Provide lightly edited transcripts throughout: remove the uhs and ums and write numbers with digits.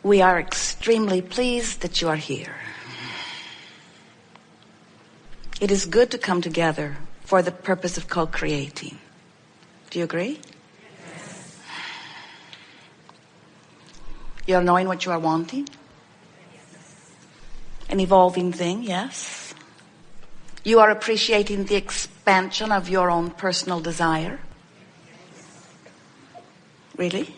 We are extremely pleased that you are here. It is good to come together for the purpose of co-creating. Do you agree? Yes. You're knowing what you are wanting? Yes. An evolving thing, yes. You are appreciating the expansion of your own personal desire. Really?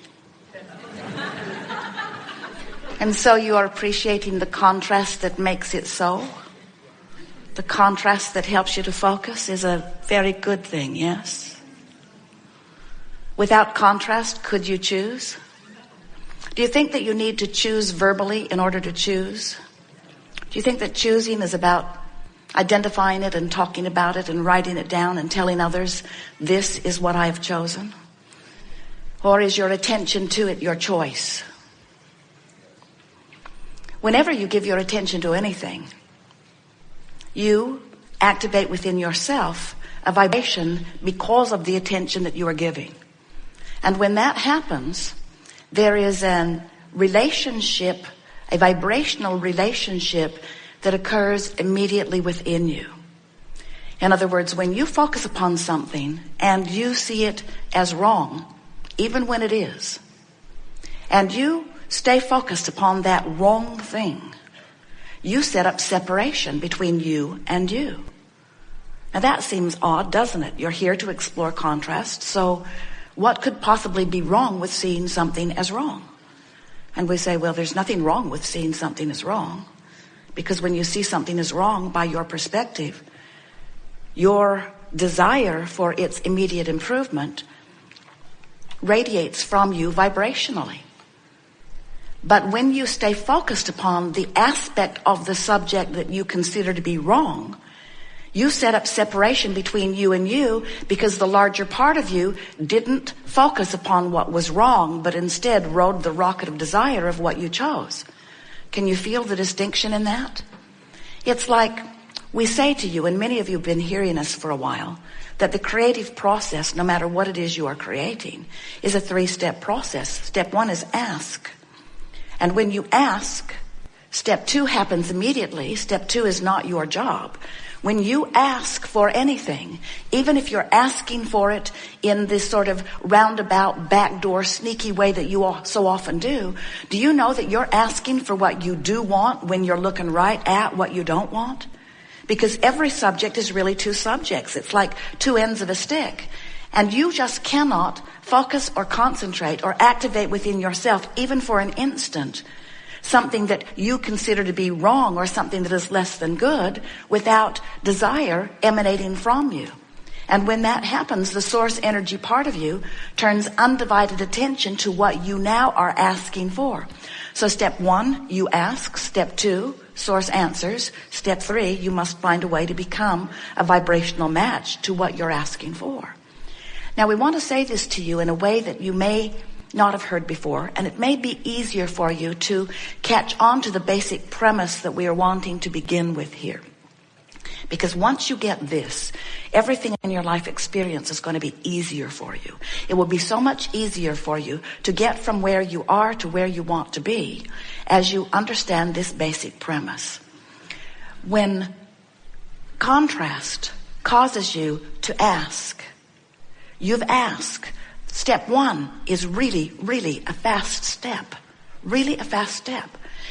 And so you are appreciating the contrast that makes it so. The contrast that helps you to focus is a very good thing, yes? Without contrast, could you choose? Do you think that you need to choose verbally in order to choose? Do you think that choosing is about identifying it and talking about it and writing it down and telling others, this is what I have chosen? Or is your attention to it your choice? Whenever you give your attention to anything, you activate within yourself a vibration because of the attention that you are giving. And when that happens, there is a relationship, a vibrational relationship that occurs immediately within you. In other words, when you focus upon something and you see it as wrong, even when it is, and you stay focused upon that wrong thing, you set up separation between you and you. Now that seems odd, doesn't it? You're here to explore contrast, so what could possibly be wrong with seeing something as wrong? And we say, well, there's nothing wrong with seeing something as wrong, because when you see something as wrong by your perspective, your desire for its immediate improvement radiates from you vibrationally. But when you stay focused upon the aspect of the subject that you consider to be wrong, you set up separation between you and you, because the larger part of you didn't focus upon what was wrong, but instead rode the rocket of desire of what you chose. Can you feel the distinction in that? It's like we say to you, and many of you have been hearing us for a while, that the creative process, no matter what it is you are creating, is a 3-step process. Step 1 is ask. And when you ask, step 2 happens immediately. Step 2 is not your job. When you ask for anything, even if you're asking for it in this sort of roundabout, backdoor, sneaky way that you all so often do you know that you're asking for what you do want when you're looking right at what you don't want? Because every subject is really 2 subjects. It's like 2 ends of a stick. And you just cannot focus or concentrate or activate within yourself, even for an instant, something that you consider to be wrong or something that is less than good, without desire emanating from you. And when that happens, the source energy part of you turns undivided attention to what you now are asking for. So step 1, you ask. Step 2, source answers. Step 3, you must find a way to become a vibrational match to what you're asking for. Now we want to say this to you in a way that you may not have heard before, and it may be easier for you to catch on to the basic premise that we are wanting to begin with here. Because once you get this, everything in your life experience is going to be easier for you. It will be so much easier for you to get from where you are to where you want to be as you understand this basic premise. When contrast causes you to ask, you've asked. Step 1 is really, really a fast step. Really a fast step.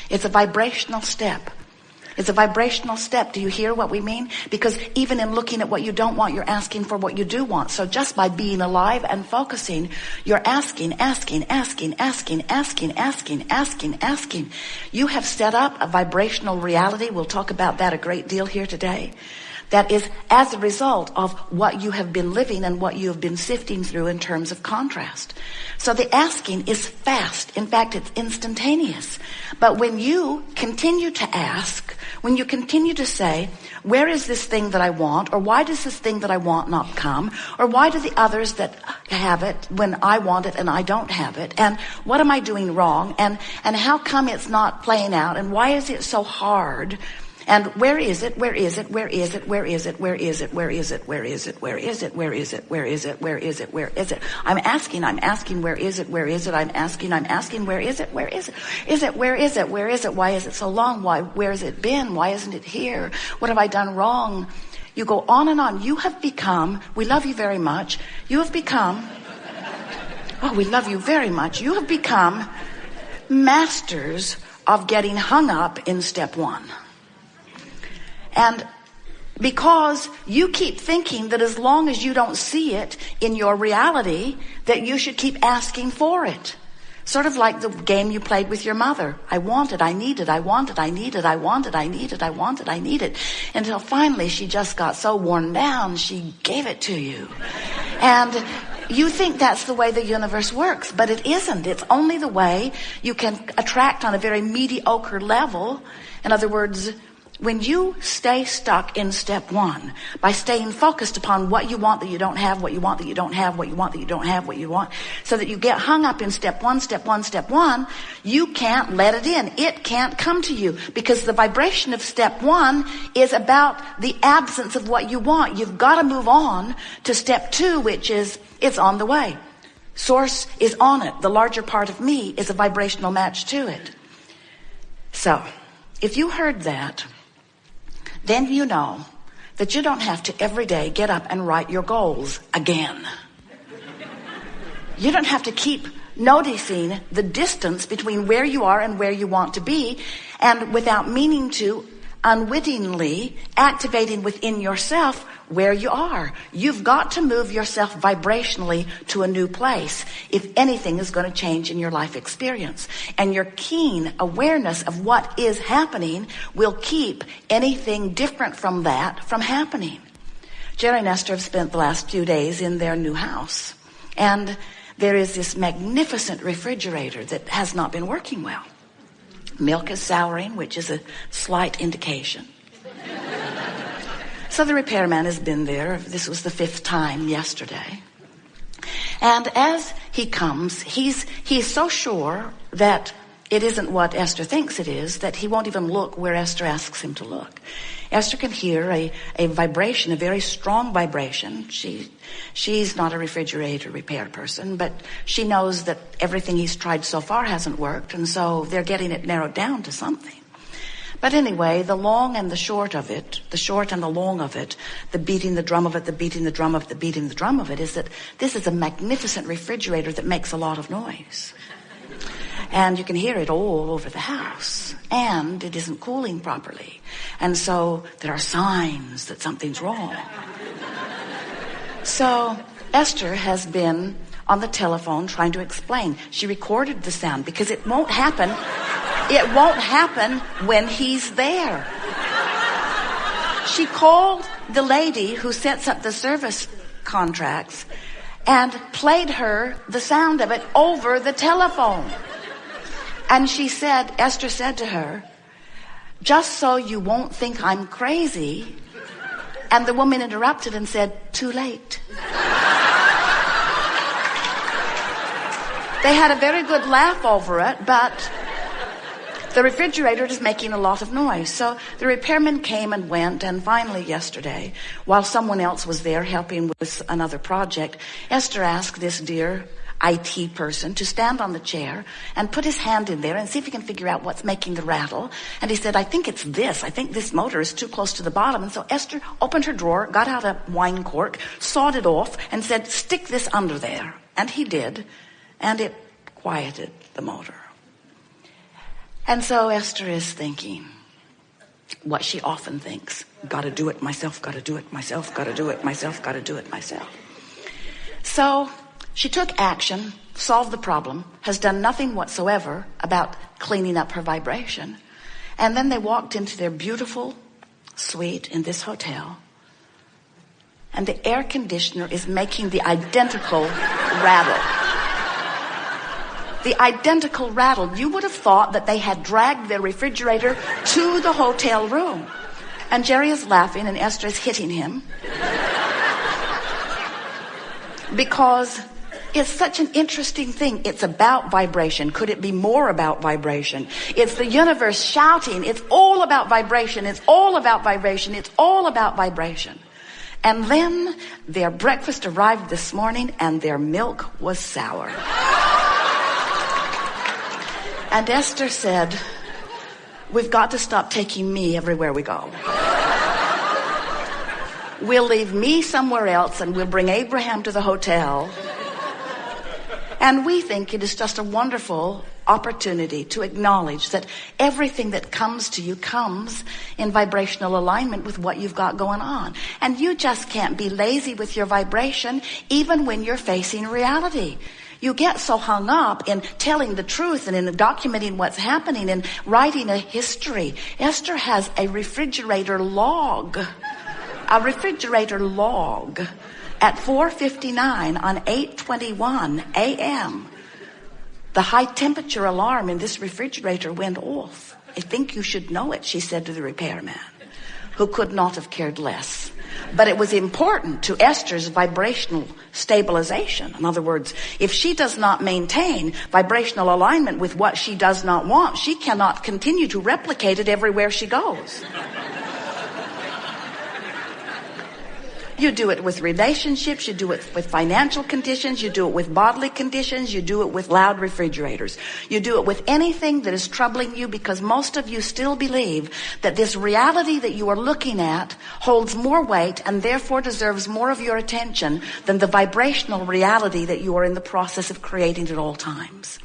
It's a vibrational step. It's a vibrational step. Do you hear what we mean? Because even in looking at what you don't want, you're asking for what you do want. So just by being alive and focusing, you're asking. You have set up a vibrational reality. We'll talk about that a great deal here today. That is as a result of what you have been living and what you have been sifting through in terms of contrast. So the asking is fast. In fact, it's instantaneous. But when you continue to ask, when you continue to say, where is this thing that I want? Or why does this thing that I want not come? Or why do the others that have it when I want it and I don't have it? And what am I doing wrong? And how come it's not playing out? And why is it so hard? And where is it? Where is it? Where is it? Where is it? Where is it? Where is it? Where is it? Where is it? Where is it? Where is it? Where is it? Where is it? I'm asking, where is it? Where is it? I'm asking, where is it? Where is it? Is it? Where is it? Where is it? Why is it so long? Where has it been? Why isn't it here? What have I done wrong? You go on and on. You have become, we love you very much. You have become, oh, we love you very much. You have become masters of getting hung up in step one. And because you keep thinking that as long as you don't see it in your reality, that you should keep asking for it. Sort of like the game you played with your mother. I want it, I need it, I want it, I need it, I want it, I need it, I want it, I need it. Until finally she just got so worn down, she gave it to you. And you think that's the way the universe works, but it isn't. It's only the way you can attract on a very mediocre level. In other words, when you stay stuck in step one, by staying focused upon what you want that you don't have, what you want that you don't have, what you want that you don't have, what you want, so that you get hung up in step one, you can't let it in. It can't come to you because the vibration of step one is about the absence of what you want. You've got to move on to step two, which is it's on the way. Source is on it. The larger part of me is a vibrational match to it. So, if you heard that, then you know that you don't have to every day get up and write your goals again. You don't have to keep noticing the distance between where you are and where you want to be, and without meaning to, unwittingly activating within yourself where you are. You've got to move yourself vibrationally to a new place if anything is going to change in your life experience. And your keen awareness of what is happening will keep anything different from that from happening. Jerry and Esther have spent the last few days in their new house. And there is this magnificent refrigerator that has not been working well. Milk is souring, which is a slight indication. So the repairman has been there. This was the 5th time yesterday. And as he comes, he's so sure that it isn't what Esther thinks it is, that he won't even look where Esther asks him to look. Esther can hear a vibration, a very strong vibration. She's not a refrigerator repair person, but she knows that everything he's tried so far hasn't worked, and so they're getting it narrowed down to something. But anyway, the long and the short of it, the short and the long of it, the beating the drum of it, the beating the drum of it, the beating the drum of it, is that this is a magnificent refrigerator that makes a lot of noise. And you can hear it all over the house. And it isn't cooling properly. And so there are signs that something's wrong. So Esther has been on the telephone trying to explain. She recorded the sound because it won't happen. It won't happen when he's there. She called the lady who sets up the service contracts and played her the sound of it over the telephone. And she said, Esther said to her, just so you won't think I'm crazy. And the woman interrupted and said, too late. They had a very good laugh over it, but the refrigerator is making a lot of noise. So the repairman came and went, and finally yesterday, while someone else was there helping with another project, Esther asked this dear IT person to stand on the chair and put his hand in there and see if he can figure out what's making the rattle. And he said, I think it's this. I think this motor is too close to the bottom. And so Esther opened her drawer, got out a wine cork, sawed it off, and said, stick this under there. And he did, and it quieted the motor. And so Esther is thinking what she often thinks. Gotta do it myself, gotta do it myself, gotta do it myself, gotta do it myself. So she took action, solved the problem, has done nothing whatsoever about cleaning up her vibration. And then they walked into their beautiful suite in this hotel. And the air conditioner is making the identical rattle. The identical rattle. You would have thought that they had dragged their refrigerator to the hotel room. And Jerry is laughing and Esther is hitting him. Because It's such an interesting thing. It's about vibration. Could it be more about vibration? It's the universe shouting. It's all about vibration. It's all about vibration. It's all about vibration. And then their breakfast arrived this morning and their milk was sour. And Esther said, we've got to stop taking me everywhere we go. We'll leave me somewhere else and we'll bring Abraham to the hotel. And we think it is just a wonderful opportunity to acknowledge that everything that comes to you comes in vibrational alignment with what you've got going on. And you just can't be lazy with your vibration even when you're facing reality. You get so hung up in telling the truth and in documenting what's happening and writing a history. Esther has a refrigerator log. A refrigerator log. At 4:59 on 8:21 a.m., the high temperature alarm in this refrigerator went off. I think you should know it, she said to the repairman, who could not have cared less. But it was important to Esther's vibrational stabilization. In other words, if she does not maintain vibrational alignment with what she does not want, she cannot continue to replicate it everywhere she goes. You do it with relationships, you do it with financial conditions, you do it with bodily conditions, you do it with loud refrigerators. You do it with anything that is troubling you, because most of you still believe that this reality that you are looking at holds more weight and therefore deserves more of your attention than the vibrational reality that you are in the process of creating at all times.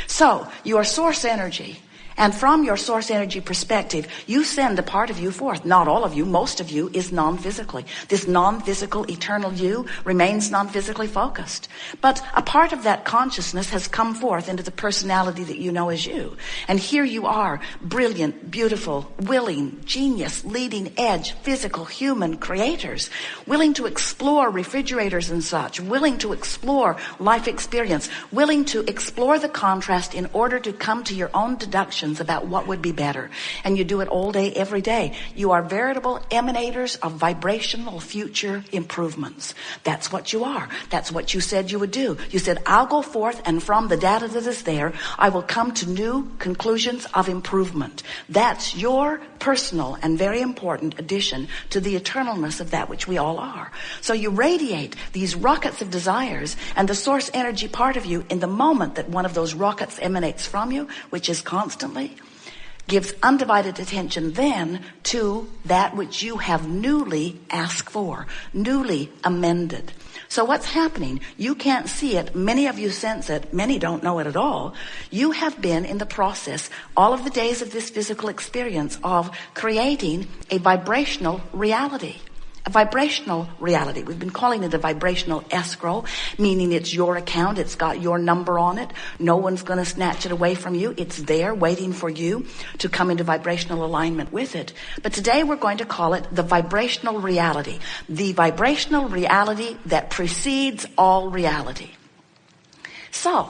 So, your source energy, and from your source energy perspective, you send a part of you forth. Not all of you, most of you is non-physically. This non-physical eternal you remains non-physically focused. But a part of that consciousness has come forth into the personality that you know as you. And here you are, brilliant, beautiful, willing, genius, leading edge, physical, human creators, willing to explore refrigerators and such, willing to explore life experience, willing to explore the contrast in order to come to your own deduction about what would be better. And you do it all day, every day. You are veritable emanators of vibrational future improvements. That's what you are. That's what you said you would do. You said, I'll go forth and from the data that is there, I will come to new conclusions of improvement. That's your personal and very important addition to the eternalness of that which we all are. So you radiate these rockets of desires, and the source energy part of you, in the moment that one of those rockets emanates from you, which is constantly, gives undivided attention then to that which you have newly asked for, newly amended. So what's happening? You can't see it. Many of you sense it. Many don't know it at all. You have been in the process all of the days of this physical experience of creating a vibrational reality. A vibrational reality. We've been calling it a vibrational escrow, meaning it's your account. It's got your number on it. No one's going to snatch it away from you. It's there waiting for you to come into vibrational alignment with it. But today we're going to call it the vibrational reality. The vibrational reality that precedes all reality. So,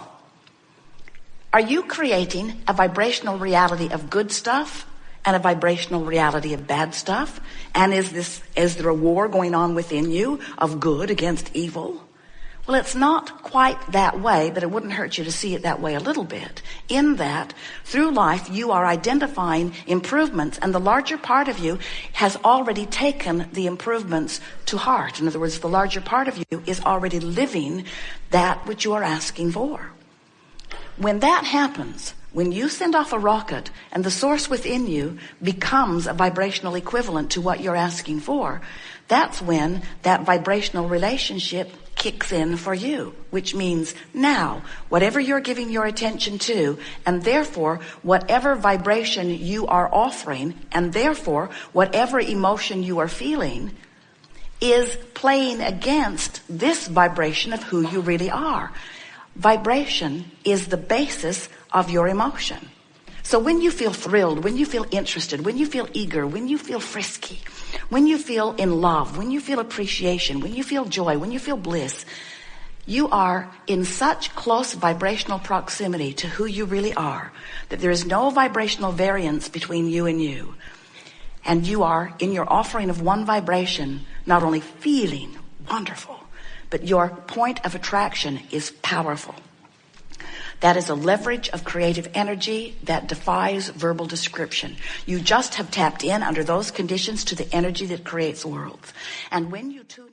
are you creating a vibrational reality of good stuff and a vibrational reality of bad stuff? And is there a war going on within you of good against evil? Well, it's not quite that way, but it wouldn't hurt you to see it that way a little bit. In that, through life, you are identifying improvements, and the larger part of you has already taken the improvements to heart. In other words, the larger part of you is already living that which you are asking for. When that happens, when you send off a rocket and the source within you becomes a vibrational equivalent to what you're asking for, that's when that vibrational relationship kicks in for you, which means now, whatever you're giving your attention to, and therefore whatever vibration you are offering, and therefore whatever emotion you are feeling, is playing against this vibration of who you really are. Vibration is the basis of your emotion. So when you feel thrilled, when you feel interested, when you feel eager, when you feel frisky, when you feel in love, when you feel appreciation, when you feel joy, when you feel bliss, you are in such close vibrational proximity to who you really are that there is no vibrational variance between you and you. And you are, in your offering of one vibration, not only feeling wonderful, but your point of attraction is powerful. That is a leverage of creative energy that defies verbal description. You just have tapped in under those conditions to the energy that creates worlds. And when you tune